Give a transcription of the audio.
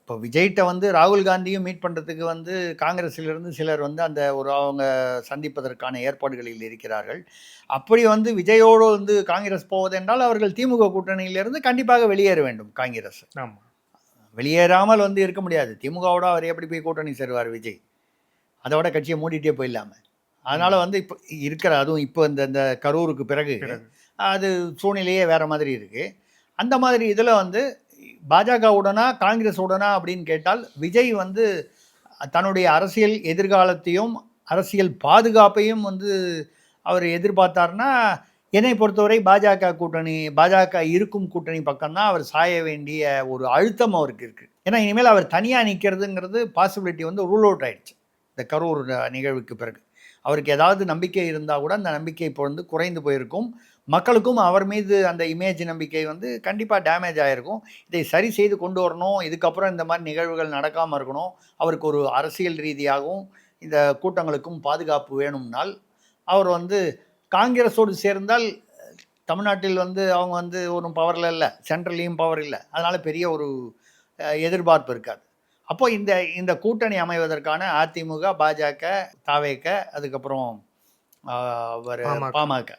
இப்போ விஜய்கிட்ட வந்து ராகுல் காந்தியும் மீட் பண்ணுறதுக்கு வந்து காங்கிரஸிலிருந்து சிலர் வந்து அந்த ஒரு அவங்க சந்திப்பதற்கான ஏற்பாடுகளில் இருக்கிறார்கள். அப்படி வந்து விஜயோடு வந்து காங்கிரஸ் போவதென்றால் அவர்கள் திமுக கூட்டணியிலிருந்து கண்டிப்பாக வெளியேற வேண்டும் காங்கிரஸ். ஆமாம். வெளியேறாமல் வந்து இருக்க முடியாது. திமுகவோட அவர் எப்படி போய் கூட்டணி சேருவார் விஜய்? அதோட கட்சியை மூடிட்டே போயிடலாமே. அதனால வந்து இப்போ இருக்கிற அதுவும் இப்போ இந்த கரூருக்கு பிறகு அது சூழ்நிலையே வேற மாதிரி இருக்கு. அந்த மாதிரி இதில் வந்து பாஜகவுடனா காங்கிரஸ் உடனா அப்படின்னு கேட்டால் விஜய் வந்து தன்னுடைய அரசியல் எதிர்காலத்தையும் அரசியல் பாதுகாப்பையும் வந்து அவர் எதிர்பார்த்தார்னா என்னை பொறுத்தவரை பாஜக கூட்டணி பாஜக இருக்கும் கூட்டணி பக்கம்தான் அவர் சாய வேண்டிய ஒரு அழுத்தம் அவருக்கு இருக்குது. ஏன்னா இனிமேல் அவர் தனியாக நிற்கிறதுங்கிறது பாசிபிலிட்டி வந்து ரூல் அவுட் ஆயிடுச்சு இந்த கரூர் நிகழ்வுக்கு பிறகு. அவருக்கு ஏதாவது நம்பிக்கை இருந்தால் கூட அந்த நம்பிக்கை இப்போ வந்து குறைந்து போயிருக்கும். மக்களுக்கும் அவர் மீது அந்த இமேஜ் நம்பிக்கை வந்து கண்டிப்பாக டேமேஜ் ஆகிருக்கும். இதை சரி செய்து கொண்டு வரணும். இதுக்கப்புறம் இந்த மாதிரி நிகழ்வுகள் நடக்காமல் இருக்கணும். அவருக்கு ஒரு அரசியல் ரீதியாகவும் இந்த கூட்டங்களுக்கும் பாதுகாப்பு வேணும்னால் அவர் வந்து காங்கிரஸோடு சேர்ந்தால் தமிழ்நாட்டில் வந்து அவங்க வந்து ஒன்றும் பவரில் இல்லை, சென்ட்ரல்லையும் பவர் இல்லை. அதனால் பெரிய ஒரு எதிர்பார்ப்பு இருக்காது. அப்போ இந்த கூட்டணி அமைவதற்கான அதிமுக, பாஜக, தாவேக, அதுக்கப்புறம் பாமக